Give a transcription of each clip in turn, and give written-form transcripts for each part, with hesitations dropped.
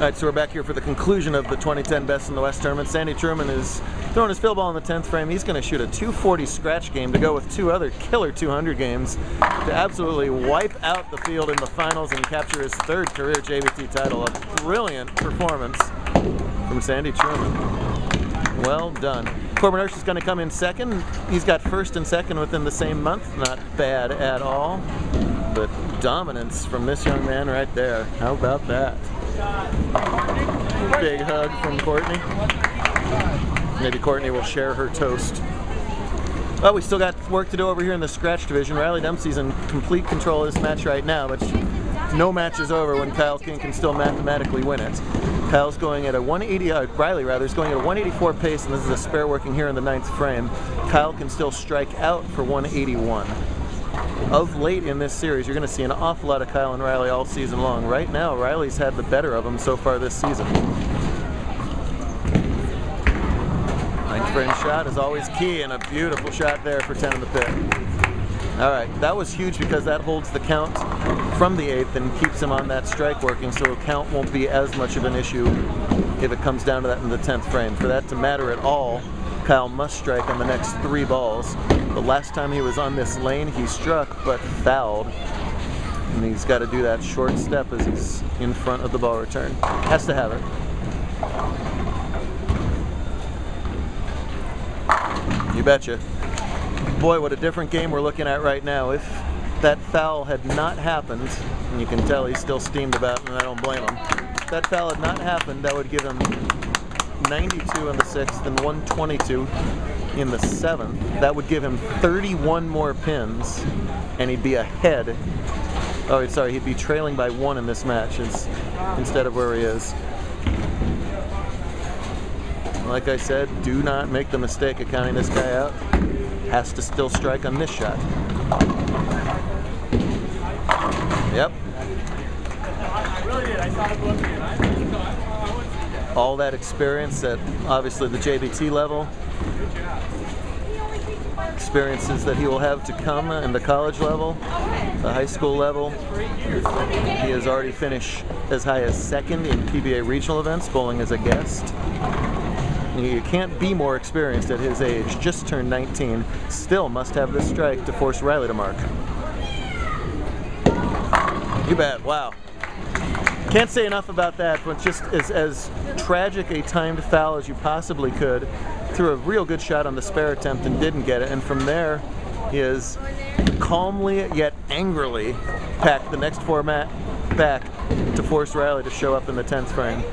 Alright, so we're back here for the conclusion of the 2010 Best in the West tournament. Sandy Truman is throwing his field ball in the 10th frame. He's going to shoot a 240 scratch game to go with two other killer 200 games to absolutely wipe out the field in the finals and capture his third career JBT title. A brilliant performance from Sandy Truman. Well done. Corbin Hirsch is going to come in second. He's got first and second within the same month. Not bad at all. But dominance from this young man right there. How about that? Big hug from Courtney. Maybe Courtney will share her toast. Well, we still got work to do over here in the scratch division. Riley Dempsey's in complete control of this match right now, but no match is over when Kyle King can still mathematically win it. Kyle's going at a 180, Riley rather, is going at a 184 pace, and this is a spare working here in the 9th frame. Kyle can still strike out for 181. Of late in this series, you're going to see an awful lot of Kyle and Riley all season long. Right now, Riley's had the better of him so far this season. 9th frame shot is always key, and a beautiful shot there for 10 in the pit. All right, that was huge because that holds the count from the 8th and keeps him on that strike working, so count won't be as much of an issue if it comes down to that in the 10th frame. For that to matter at all, Kyle must strike on the next 3 balls. The last time he was on this lane, he struck but fouled. And he's got to do that short step as he's in front of the ball return. Has to have it. You betcha. Boy, what a different game we're looking at right now. If that foul had not happened, and you can tell he's still steamed about it, and I don't blame him. If that foul had not happened, that would give him 92 in the 6th and 122 in the 7th. That would give him 31 more pins, and he'd be ahead. Oh, sorry, he'd be trailing by 1 in this match instead of where he is. Like I said, do not make the mistake of counting this guy out. Has to still strike on this shot. Yep. All that experience at obviously the JBT level, experiences that he will have to come in the college level, the high school level. He has already finished as high as 2nd in PBA regional events, bowling as a guest. You can't be more experienced at his age, just turned 19, still must have this strike to force Riley to mark. You bet, wow. Can't say enough about that, but just as tragic a timed foul as you possibly could. Threw a real good shot on the spare attempt and didn't get it, and from there he has calmly yet angrily packed the next 4 back to force Riley to show up in the 10th frame.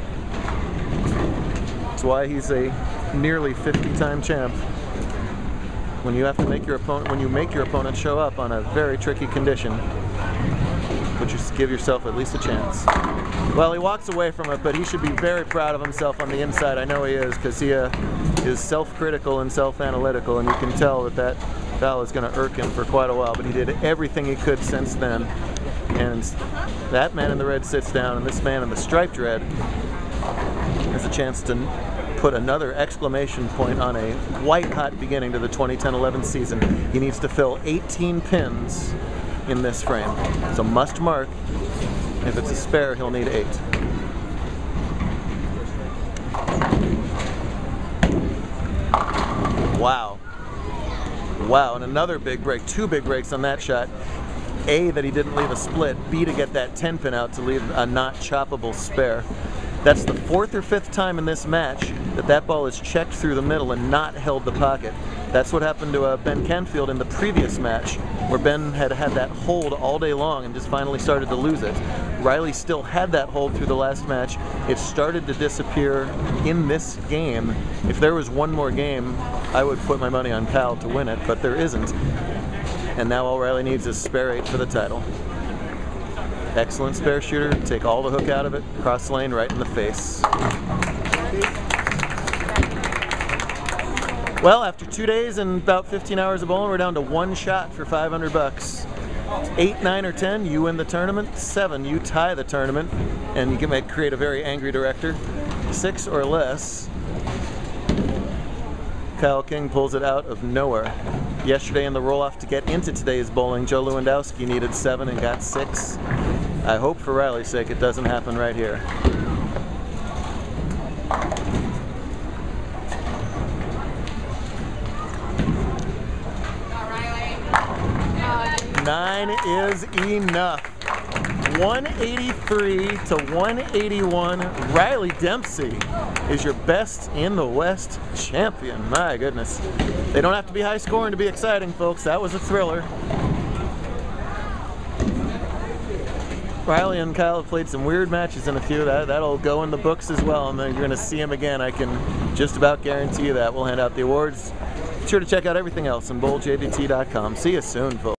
That's why he's a nearly 50-time champ. When you have to make your opponent show up on a very tricky condition, but just give yourself at least a chance. Well, he walks away from it, but he should be very proud of himself on the inside. I know he is, because he is self-critical and self-analytical, and you can tell that that foul is going to irk him for quite a while, but he did everything he could since then. And that man in the red sits down, and this man in the striped red has a chance to put another exclamation point on a white-hot beginning to the 2010-11 season. He needs to fill 18 pins in this frame. So must mark. If it's a spare, he'll need 8. Wow. Wow, and another big break. 2 big breaks on that shot. A, that he didn't leave a split. B, to get that 10 pin out to leave a not choppable spare. That's the 4th or 5th time in this match that ball is checked through the middle and not held the pocket. That's what happened to Ben Canfield in the previous match, where Ben had that hold all day long and just finally started to lose it. Riley still had that hold through the last match. It started to disappear in this game. If there was one more game, I would put my money on Kyle to win it, but there isn't. And now all Riley needs is spare 8 for the title. Excellent spare shooter, take all the hook out of it, cross lane right in the face. Well, after 2 days and about 15 hours of bowling, we're down to 1 shot for 500 bucks. 8, 9, or 10, you win the tournament. 7, you tie the tournament, and you can create a very angry director. 6 or less, Kyle King pulls it out of nowhere. Yesterday in the roll-off to get into today's bowling, Joe Lewandowski needed 7 and got 6. I hope for Riley's sake it doesn't happen right here. 9 is enough. 183 to 181. Riley Dempsey is your best in the West champion. My goodness. They don't have to be high scoring to be exciting, folks. That was a thriller. Riley and Kyle have played some weird matches in a few. That'll go in the books as well, and then you're going to see him again. I can just about guarantee you that. We'll hand out the awards. Be sure to check out everything else on bowljbt.com. See you soon, folks.